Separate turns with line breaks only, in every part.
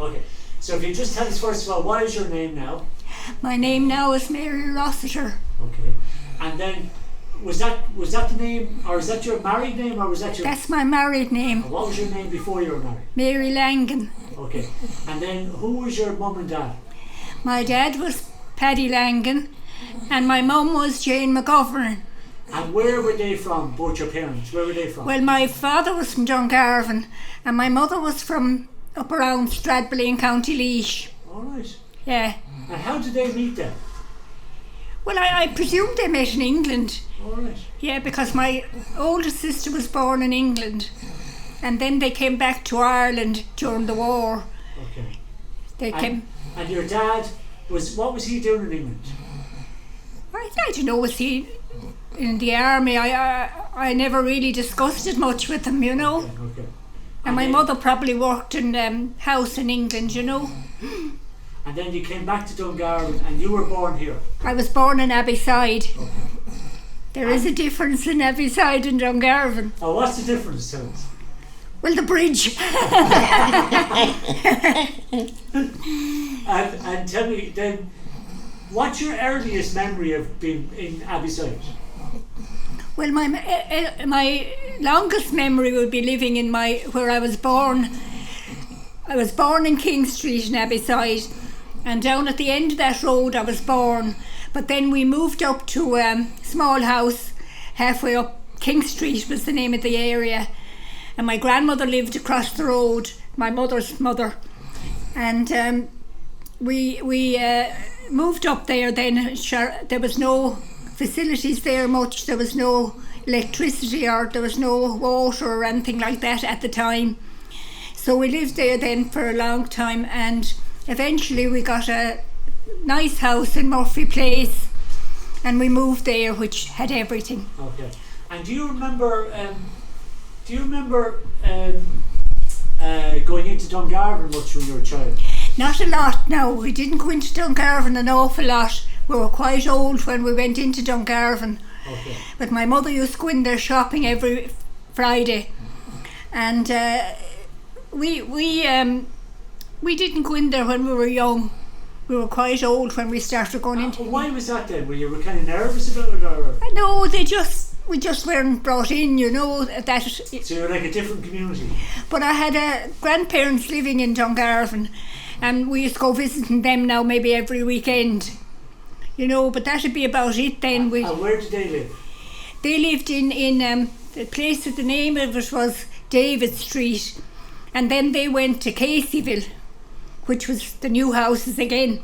Okay. So if you just tell us first of all, what is your name now?
My name now is Mary Rossiter.
Okay. And then was that the name, or is that your married name, or was that your?
That's my married name.
What was your name before you were married?
Mary Langan.
Okay. And then who was your mum and dad?
My dad was Paddy Langan, and my mum was Jane McGovern.
And where were they from, both your parents? Where were they from?
Well, my father was from Dungarvan, and my mother was from up around Stradbally in County Laois.
All right.
Yeah.
And how did they meet then?
Well, I presume they met in England.
All right.
Yeah, because my older sister was born in England, and then they came back to Ireland during the war.
Okay.
They came.
And your dad what was he doing in England?
I don't know. Was he in the army? I never really discussed it much with him, you know.
Okay.
And my mother probably worked in house in England, you know.
And then you came back to Dungarvan, and you were born here.
I was born in Abbeyside.
Okay.
There is a difference in Abbeyside and Dungarvan.
Oh, what's the difference, tell us?
Well, the bridge.
and tell me then, what's your earliest memory of being in Abbeyside?
Well, my longest memory would be living in where I was born. I was born in King Street in Abbeyside, and down at the end of that road I was born. But then we moved up to a small house halfway up. King Street was the name of the area, and my grandmother lived across the road, my mother's mother, and we moved up there then. There was no facilities there much. There was no electricity, or there was no water or anything like that at the time. So we lived there then for a long time, and eventually we got a nice house in Murphy Place, and we moved there, which had everything.
Okay. And do you remember going into Dungarvan much when you were a child?
Not a lot, no. We didn't go into Dungarvan an awful lot. We were quite old when we went into Dungarvan.
Okay.
But my mother used to go in there shopping every Friday, and we didn't go in there when we were young. We were quite old when we started going into.
Why was that then? Were you kind of nervous about it, or?
No, we just weren't brought in, you know.
So you're like a different community.
But I had grandparents living in Dungarvan, and we used to go visiting them now maybe every weekend, you know. But that'd be about it then.
And where did they live?
They lived in the place that the name of it was David Street, and then they went to Caseyville, which was the new houses again,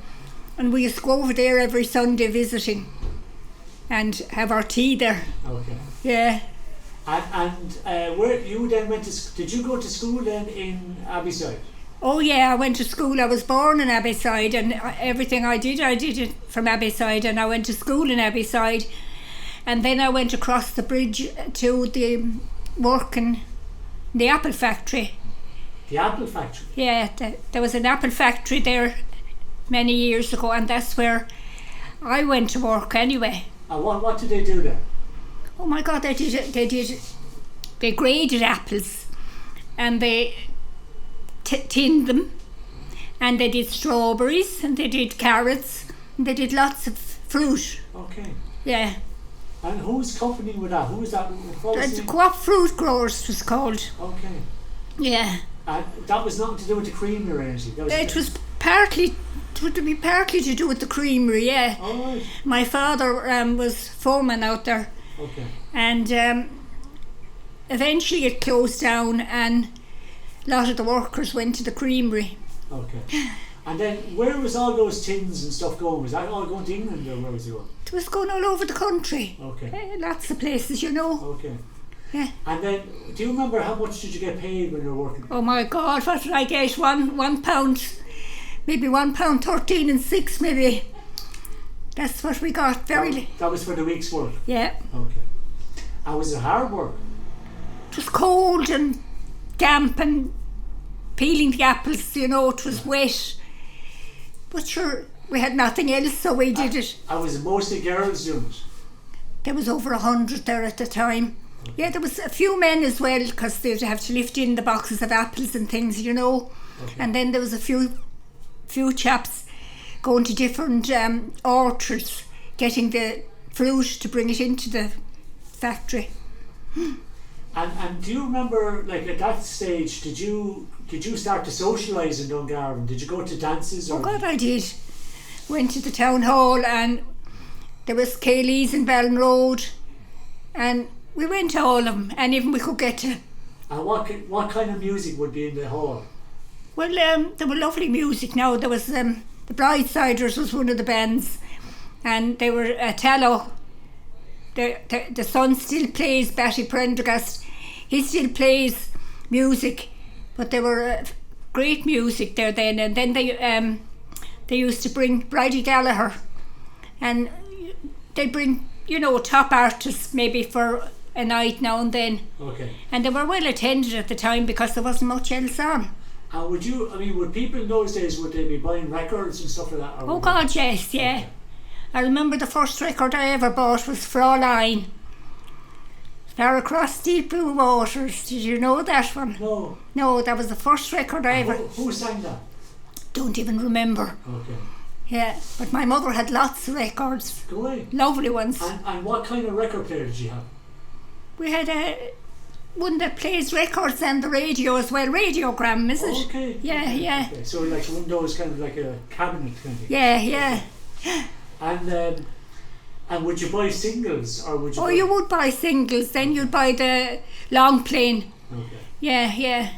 and we used to go over there every Sunday visiting and have our tea there.
Okay.
Yeah.
And where you then went to? Did you go to school then in Abbeyside?
Oh yeah, I went to school. I was born in Abbeyside, and everything I did it from Abbeyside, and I went to school in Abbeyside, and then I went across the bridge to the work in the apple factory.
The apple factory?
Yeah, there was an apple factory there many years ago, and that's where I went to work anyway.
And what did they do there?
Oh my God, they graded apples, and they tinned them, and they did strawberries, and they did carrots, and they did lots of fruit.
Okay.
Yeah.
And whose company was that? Who was that?
The Co-op Fruit Growers was called.
Okay.
Yeah.
And that was nothing to do with the creamery or anything?
It was partly to do with the creamery, yeah.
All right.
My father was foreman out there.
Okay.
And eventually it closed down, and a lot of the workers went to the creamery.
Okay. And then where was all those tins and stuff going? Was that all going to England, or where was it going?
It was going all over the country.
Okay.
Lots of places, you know.
Okay.
Yeah.
And then, do you remember how much did you get paid when you were working?
Oh my God, what did I get? £1, maybe £1.13 and 6 maybe. That's what we got.
That was for the week's work?
Yeah.
Okay. And was it hard work?
It was cold and damp and peeling the apples, you know, it was wet. But sure, we had nothing else, so we did it.
And was it mostly girls doing it?
There was over 100 there at the time. Yeah, there was a few men as well, because they'd have to lift in the boxes of apples and things, you know.
Okay.
And then there was a few chaps going to different orchards, getting the fruit to bring it into the factory.
And do you remember, like at that stage, did you start to socialise in Dungarvan? Did you go to dances? Or
Oh God, I did. Went to the town hall, and there was Kaylee's in Ballon Road, and we went to all of them, any of them we could get to.
And what kind of music would be in the hall?
Well, there were lovely music now. There was the Bridesiders was one of the bands, and they were Tallow. The son still plays, Batty Prendergast. He still plays music, but they were great music there then. And then they used to bring Bridie Gallagher, and they bring top artists maybe for a night now and then.
Okay.
And they were well attended at the time because there wasn't much else on.
And would people in those days, would they be buying records and stuff like that?
Oh God, yes, yeah.
Okay.
I remember the first record I ever bought was Fraulein. Far Across Deep Blue Waters. Did you know that one?
No.
No, that was the first record I ever...
Who sang that?
Don't even remember.
Okay.
Yeah, but my mother had lots of records.
Go away.
Lovely ones.
And what kind of record player did you have?
We had one that plays records and the radio as well. Radiogram, is it?
Okay.
Yeah, yeah.
Okay. So like one of those kind of like a cabinet kind of thing.
Yeah, yeah.
And would you buy singles or would you?
Oh, you would buy singles. Then you'd buy the long plane.
Okay.
Yeah, yeah.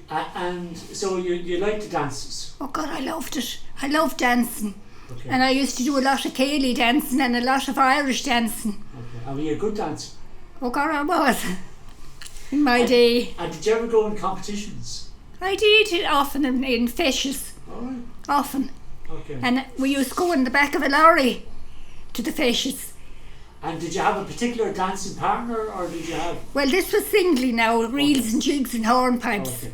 And so you liked the dances.
Oh God, I loved it. I loved dancing.
Okay.
And I used to do a lot of Cayley dancing and a lot of Irish dancing.
Okay. And were you a good dancer?
Oh God, I was. In my day.
And did you ever go in competitions?
I did it often in fishes.
All right.
Often.
Okay.
And we used to go in the back of a lorry to the fishes.
And did you have a particular dancing partner or did you have?
Well, this was singly now, reels and jigs and hornpipes.
Okay.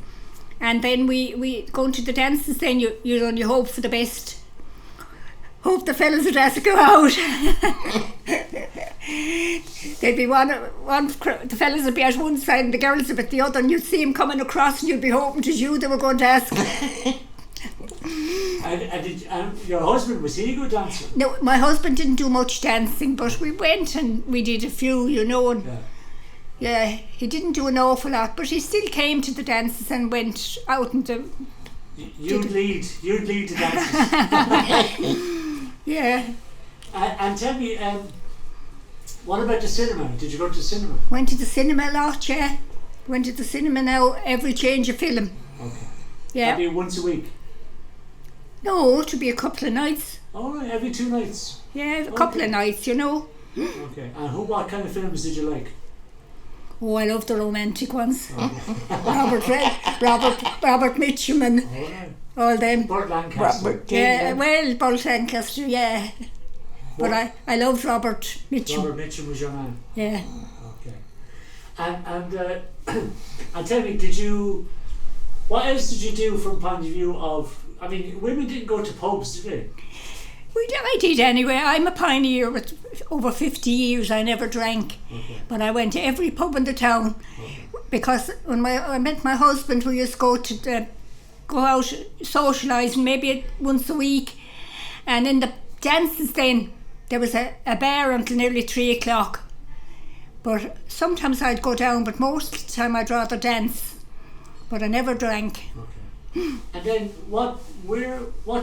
And then we go into the dances, then you hope for the best. Hope the fellas would have to go out. There'd be the fellas would be at one side and the girls would be at the other, and you'd see them coming across and you'd be hoping it was you they were going to ask.
And your husband, was he a good dancer?
No, my husband didn't do much dancing, but we went and we did a few, and yeah, he didn't do an awful lot, but he still came to the dances and went out and
You'd lead the dances.
Yeah.
And tell me, what about the cinema? Did you go to the cinema?
Went to the cinema a lot, yeah. Went to the cinema now every change of film.
Okay.
Yeah.
Maybe once a week?
No, to be a couple of nights.
All right, every 2 nights?
Yeah, a couple of nights, Okay.
And what kind of films did you like?
Oh, I love the romantic ones.
Okay.
Robert Mitchum and
All right.
all them.
Burt Lancaster.
Yeah, well, Burt Lancaster, yeah. But I loved Robert Mitchum.
Robert Mitchum was your man?
Yeah.
Okay. And tell me, what else did you do from point of view of, I mean, women didn't go to pubs, did they?
I did anyway. I'm a pioneer with over 50 years. I never drank.
Okay.
But I went to every pub in the town.
Okay.
Because when I met my husband, we used to go out socialising maybe once a week. And in the dances then, there was a bar until nearly 3 o'clock. But sometimes I'd go down, but most of the time I'd rather dance. But I never drank.
Okay. And then what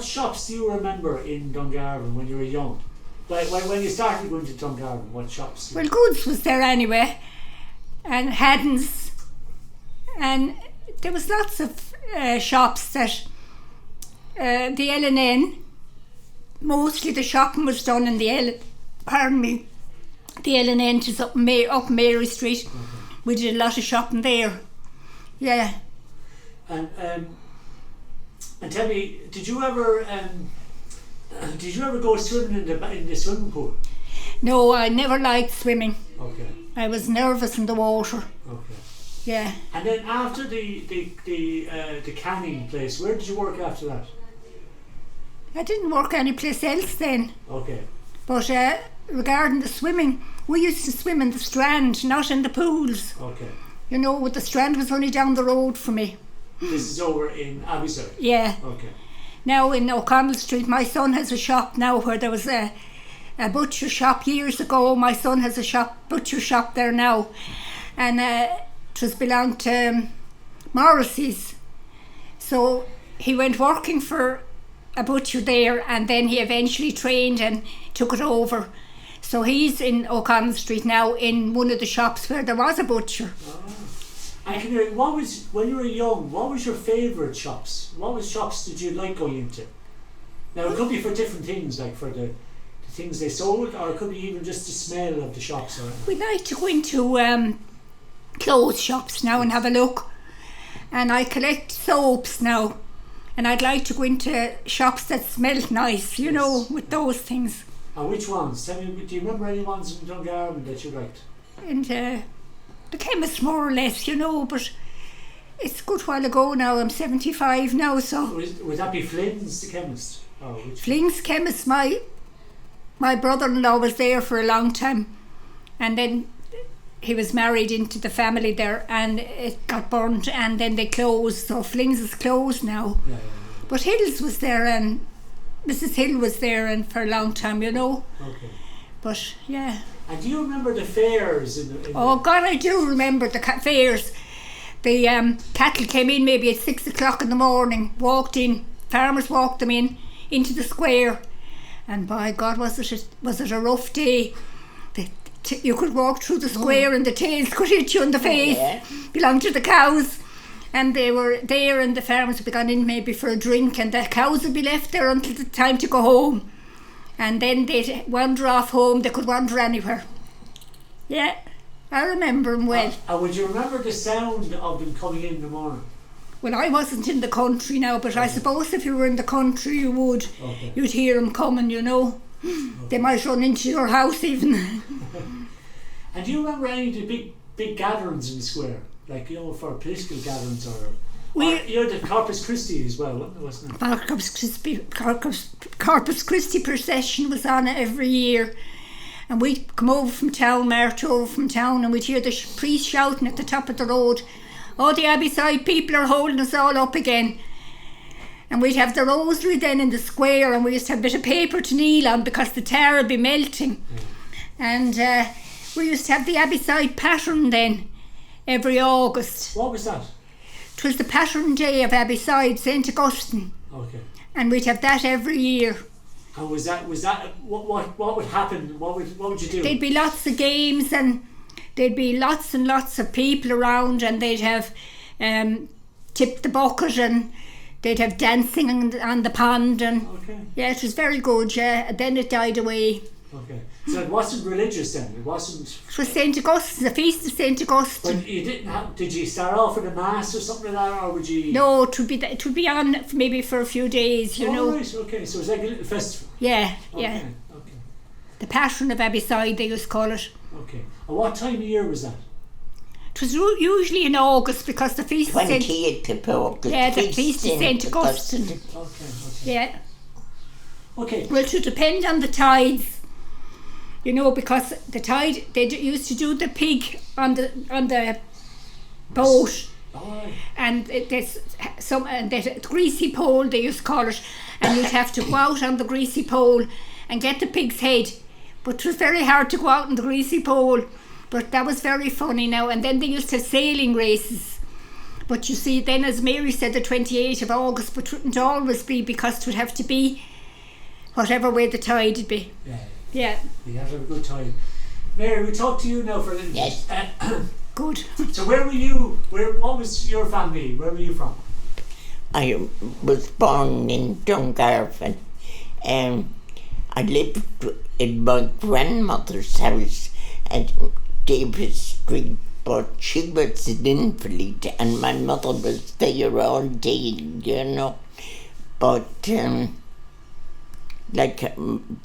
shops do you remember in Dungarvan when you were young? Like when you started going to Dungarvan, what shops?
Well, Goods was there anyway, and Haddon's, and there was lots of shops that the L&N, mostly the shopping was done in the L&N is up Mary Street.
Okay.
We did a lot of shopping there. Yeah.
And tell me, did you ever go swimming in the swimming pool?
No, I never liked swimming.
Okay.
I was nervous in the water.
Okay.
Yeah.
And then after the canning place, where did you work after that?
I didn't work any place else then.
Okay.
But regarding the swimming, we used to swim in the Strand, not in the pools.
Okay.
The Strand was only down the road for me.
This is over in Abbeyside?
Yeah.
Okay.
Now in O'Connell Street, my son has a shop now where there was a butcher shop years ago. My son has a butcher shop there now. And it was belonged to Morrissey's. So he went working for a butcher there, and then he eventually trained and took it over. So he's in O'Connell Street now in one of the shops where there was a butcher.
Oh. And when you were young, what was your favourite shops? What shops did you like going into? Now it could be for different things, like for the things they sold, or it could be even just the smell of the shops.
We like to go into clothes shops now and have a look. And I collect soaps now. And I'd like to go into shops that smell nice, you know, with those things.
And which ones? Tell me, do you remember any ones in Dungarvan that you liked?
And the chemist, more or less, you know, but it's a good while ago now. I'm 75 now, so...
Would that be Flynn's, the chemist?
Flynn's chemist, my brother-in-law was there for a long time, and then he was married into the family there, and it got burnt, and then they closed, so Flynn's is closed now.
Yeah.
But Hill's was there, and Mrs. Hill was there, and for a long time, you know.
Okay.
But yeah.
And do you remember the fairs?
Oh God, I do remember the fairs. The cattle came in maybe at 6 o'clock in the morning, walked in, farmers walked them into the square, and by God, was it a rough day. You could walk through the square and the tails could hit you in the face.
Yeah.
Belonged to the cows, and they were there, and the farmers would be gone in maybe for a drink, and the cows would be left there until the time to go home, and then they'd wander off home. They could wander anywhere. Yeah, I remember them well.
And would you remember the sound of them coming in the morning?
Well, I wasn't in the country now, but I suppose if you were in the country you would.
Okay.
You'd hear them coming, you know. Okay. They might run into your house even.
And do you remember any of the big gatherings in the square? Like, you know, for political gatherings or you had the Corpus Christi as well, wasn't it?
Corpus Christi procession was on every year. And we'd come over from town, march over from town, and we'd hear the priest shouting at the top of the road, "Oh, the Abbeyside people are holding us all up again." And we'd have the rosary then in the square, and we used to have a bit of paper to kneel on because the tar would be melting. And we used to have the Abbeyside Pattern then, every August.
What was that?
It was the Pattern Day of Abbeyside, St. Augustine.
Okay.
And we'd have that every year.
And was that what would happen? What would you do?
There'd be lots of games, and there'd be lots and lots of people around, and they'd have tip the bucket, and they'd have dancing on the pond, and yeah, it was very good. Yeah, and then it died away.
Okay, so it wasn't religious then. It wasn't.
It was St. Augustine, the feast of St. Augustine.
But you didn't have. Did you start off with a mass or something like that, or would you?
No, it would be on maybe for a few days, you know.
Right, okay, so it was like a little festival.
Yeah,
okay,
yeah.
Okay.
The Passion of Abbeyside, they used to call it.
Okay, and what time of year was that?
It was usually in August because the feast.
28th of August.
Yeah, the feast of St. Augustine.
Okay.
Yeah.
Okay.
Well, it would depend on the tides. You know, because the tide, they used to do the pig on the boat, and there's the greasy pole they used to call it, and you'd have to go out on the greasy pole and get the pig's head. But it was very hard to go out on the greasy pole, but that was very funny now. And then they used to have sailing races. But you see, then as Mary said, the 28th of August, but it wouldn't always be, because it would have to be whatever way the tide would be.
Yeah. You have to have a good time. Mary, we talk to you now for a little
bit.
Good.
So where were you? What was your family? Where were you from?
I was born in Dungarvan. I lived in my grandmother's house at Davis Street, but she was an invalid and my mother was there all day, you know. But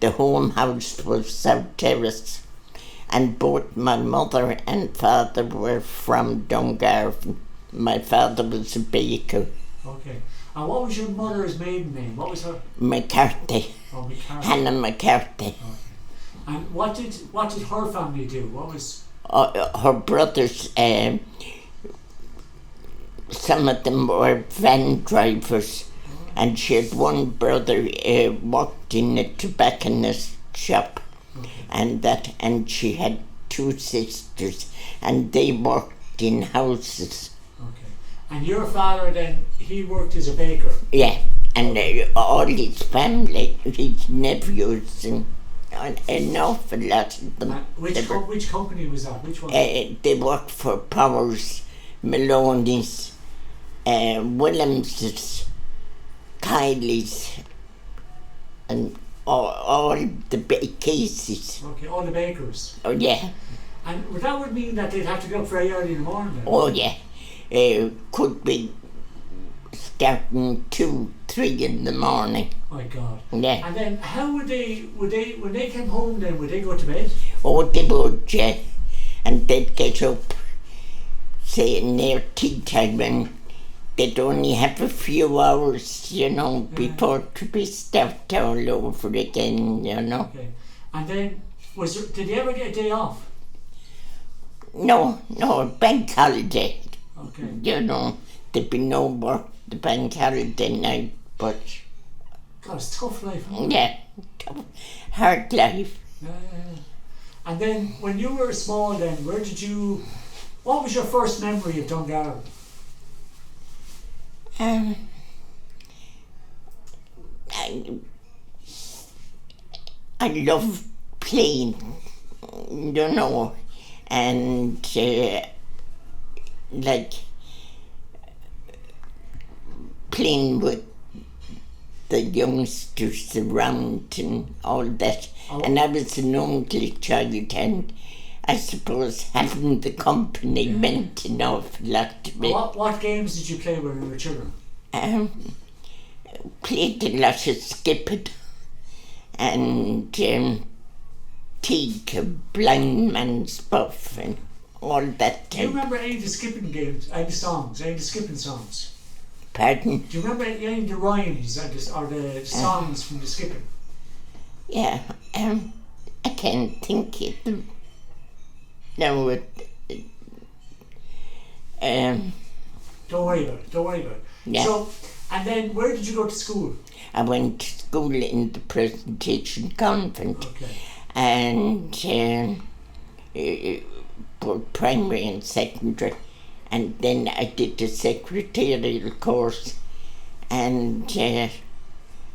the home house was South Terrace, and both my mother and father were from Dungarvan. My father was a baker.
Okay. And what was your mother's maiden name? What was her?
McCarthy.
Oh, McCarthy.
Hannah McCarthy.
Okay. And what did her family do? What was?
Her brothers some of them were van drivers, and she had one brother worked in a tobacconist shop, and she had two sisters, and they worked in houses.
Okay. And your father then, he worked as a baker?
Yeah, and all his family, his nephews, and an awful lot of them.
Which company was that? Which one?
They worked for Powers, Maloney's, Williams's, Kylie's, and all the cases.
Okay, all the bakers.
Oh yeah.
And that would mean that they'd have to get up very early in the morning then?
Oh yeah. Could be starting 2, 3 in the morning.
My God.
Yeah.
And then how would they when they came home then, would they go to bed?
Oh, they would, yeah. And they'd get up, say, near tea time, and they'd only have a few hours, before to be stuffed all over again,
Okay. And then, did they ever get a day off?
No, bank holiday.
Okay.
There'd be no work the bank holiday night, but...
God, it's tough life. Huh?
Yeah, tough, hard life.
Yeah. And then, when you were small then, what was your first memory of Dungarvan?
I love playing, and like playing with the youngsters around and all that. Oh. And I was an only child, and I suppose having the company meant an awful lot to me.
What games did you play when you were children?
Played a lot of skipping and teak, blind man's buff, and all that.
Do you remember any of the skipping games, any of the skipping songs?
Pardon?
Do you remember any of the rhymes or the songs from the skipping?
Yeah, I can't think of them. No,
Don't worry about it.
Yeah.
So, and then where did you go to school?
I went to school in the Presentation Convent.
Okay.
And both primary and secondary. And then I did the secretarial course, and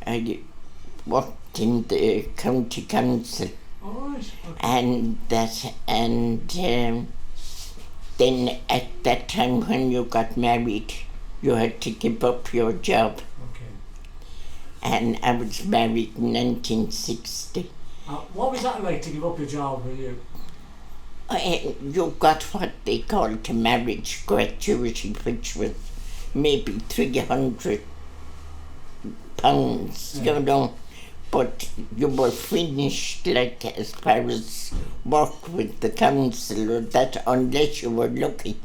I worked in the county council.
All right. Okay.
And then at that time when you got married, you had to give up your job.
Okay.
And I was married in 1960.
What was that like to give up your job with you?
You got what they called a marriage gratuity, which was maybe £300, but you were finished, like, as far as work with the council, or that, unless you were lucky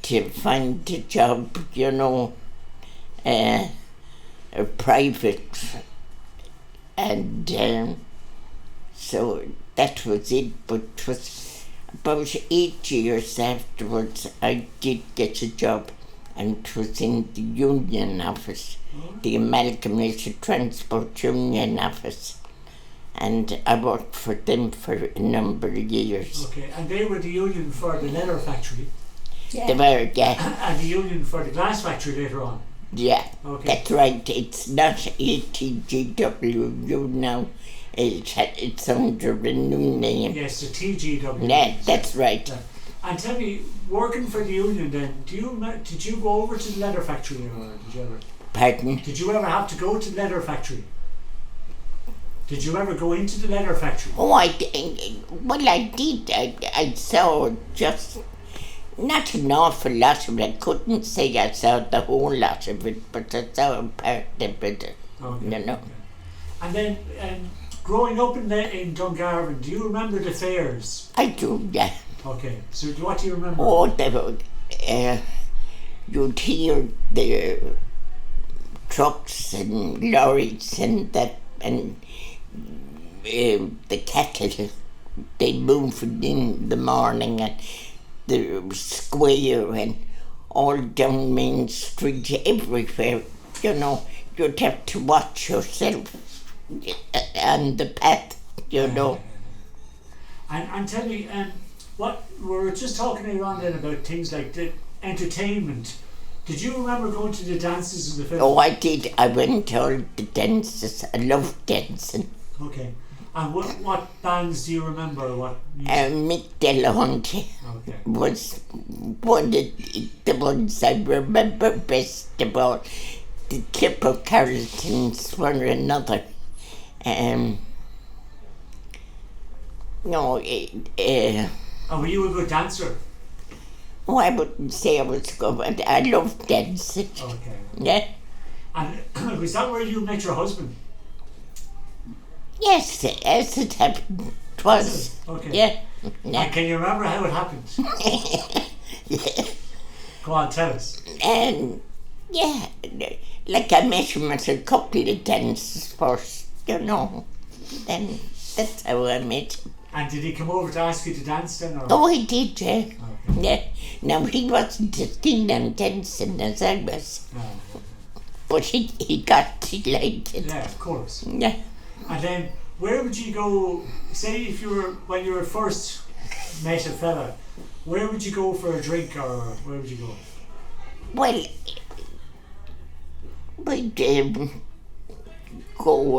to find a job, a private, and so that was it. But it was about 8 years afterwards I did get a job, and it was in the union office, the Amalgamated Transport Union office, and I worked for them for a number of years.
Okay, and they were the union for the leather factory?
Yeah. They were, yeah.
And the union for the glass factory later on?
Yeah,
okay.
That's right. It's not ATGWU now. It's under a new name.
Yes, the TGW.
Yeah, that's right.
Yeah. And tell me, working for the union then, did you go over to the leather factory, or did you ever?
Pardon?
Did you ever have to go to the leather factory? Did you ever go into the leather factory?
Oh, I did. I saw just not an awful lot of it. I couldn't say I saw the whole lot of it, but I saw a part of it.
Okay.
Okay.
And then, growing up in Dungarvan, do you remember the fairs?
I do, yeah.
Okay, so what do you remember?
Oh, you'd hear the trucks and lorries and that, and the cattle, they moved in the morning, and the square, and all down Main Street, everywhere. You know, you'd have to watch yourself and the path, you know.
And tell me, what we were just talking earlier on then about things like the entertainment. Did you remember going to the dances in the film?
Oh, I did. I went to all the dances. I loved dancing.
Okay. And what bands do you remember? What music?
Mick Delahunty was one of the ones I remember best of all. The Clipper Carltons were another.
And were you a good dancer?
Oh, I wouldn't say I was good, but I loved dancing.
Okay.
Yeah.
And was that where you met your husband?
Yes, as it happened, it was.
Okay.
Yeah.
And can you remember how it happened?
Yeah.
Go on, tell us.
Yeah, like I met him at a couple of dances first, you know. Then that's how I met him.
And did he come over to ask you to dance then? Or?
Oh, he did, yeah.
Okay.
Yeah. Now, he wasn't as keen on dancing as I was.
No.
But he got delighted.
Yeah, of course.
Yeah.
And then, where would you go, say if you were, when you were first met a fella, where would you go for a drink or where would you go?
Well, we'd go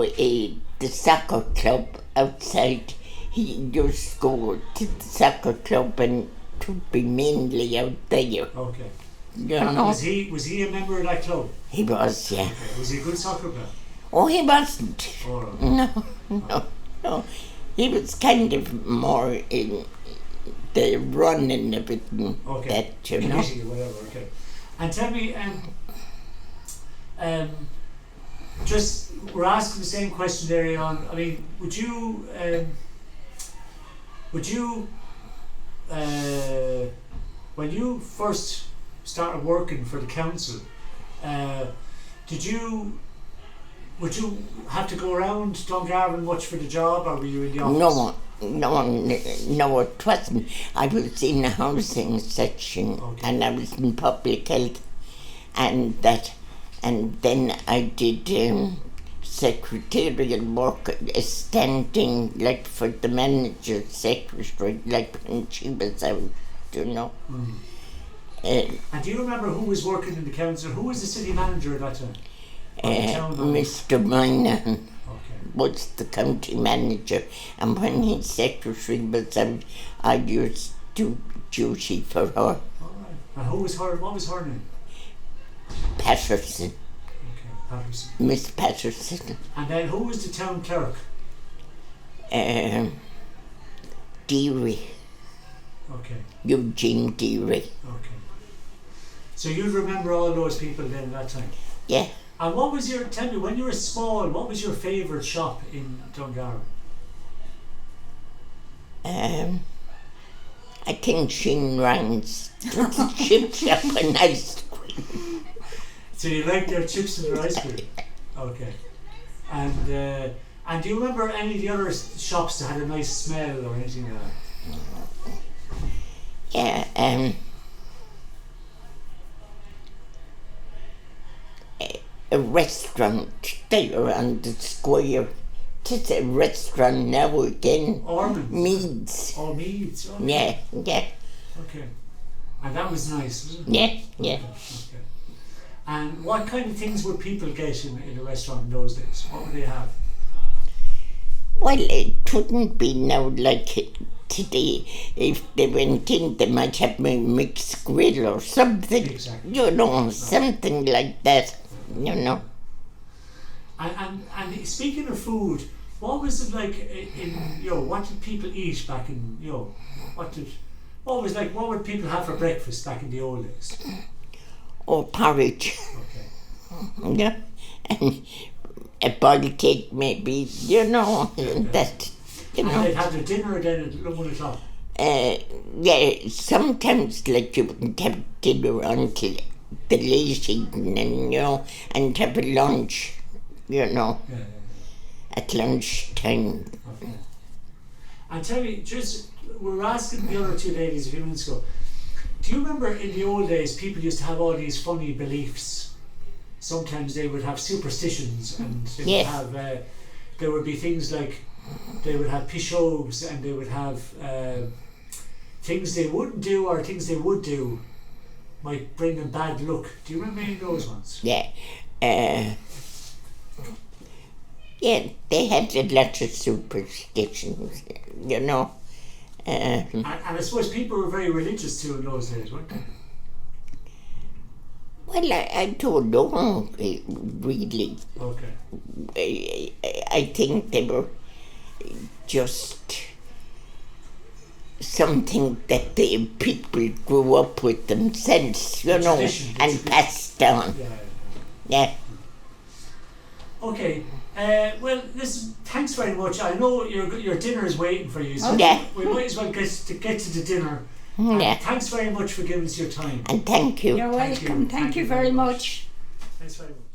the soccer club outside. He used to go to the soccer club and it would be mainly out there.
Okay.
You know?
Was he a member of that club?
He was, yeah.
Okay. Was he a good soccer player?
Oh, he wasn't.
Or,
No. He was kind of more in the running of it and that, you know.
Committee or whatever, okay. And tell me, just, we're asking the same question there on, I mean, would you, when you first started working for the council, would you have to go around Dungarvan much for the job, or were you in the office?
No, it wasn't. I was in the housing section, and I was in public health, and then I did secretarial work, standing like for the manager's secretary, like when she was out, you know.
Mm. And do you remember who was working in the council? Who was the city manager at that time?
Mr. Moynihan was the county manager, and when his secretary was out, I used to duty for her.
All right. And who was her? What was her name?
Patterson.
Okay, Patterson.
Miss Patterson.
And then who was the town clerk?
Deary.
Okay.
Eugene Deary.
Okay. So you'd remember all those people then at that time?
Yeah.
And tell me, when you were small, what was your favourite shop in Dungarvan?
I think Sheen Ryan's. It was a chip shop and ice cream.
So you liked their chips and their ice cream? Okay. And do you remember any of the other shops that had a nice smell or anything like that?
Yeah, a restaurant there on the square. It's a restaurant now again.
Ormond's?
Meads.
Oh, Meads. Okay.
Yeah.
Okay. And that was nice, was it?
Yeah.
Okay. And what kind of things would people get in a restaurant in those days? What would they have?
Well, it wouldn't be now like today. If they went in, they might have a mixed grill or something.
Exactly.
You know, something like that. You know.
And speaking of food, what was it like what did people eat back in, what would people have for breakfast back in the old days?
Oh, porridge.
Okay.
Yeah. And a boiled cake maybe, that,
And they'd have their dinner again at 1 o'clock?
Yeah, sometimes like you wouldn't have dinner until the late evening, and have a lunch, at lunchtime.
Okay. And tell me, we were asking the other two ladies a few minutes ago, Do you remember in the old days people used to have all these funny beliefs? Sometimes they would have superstitions, and they would have there would be things like they would have pichots, and they would have things they wouldn't do or things they would do might bring them bad luck. Do you remember any of those ones?
Yeah. Yeah, they had a lot of superstitions, you know.
And I suppose people were very religious too in those days, weren't they?
Well, I don't know, really.
Okay.
I think they were just something that the people grew up with themselves, you know, and passed down. Yeah.
Okay. Well, listen, thanks very much. I know your dinner is waiting for you, so we might as well get to the dinner.
Yeah.
Thanks very much for giving us your time.
And thank you.
You're welcome. Thank you very much.
Thanks very much.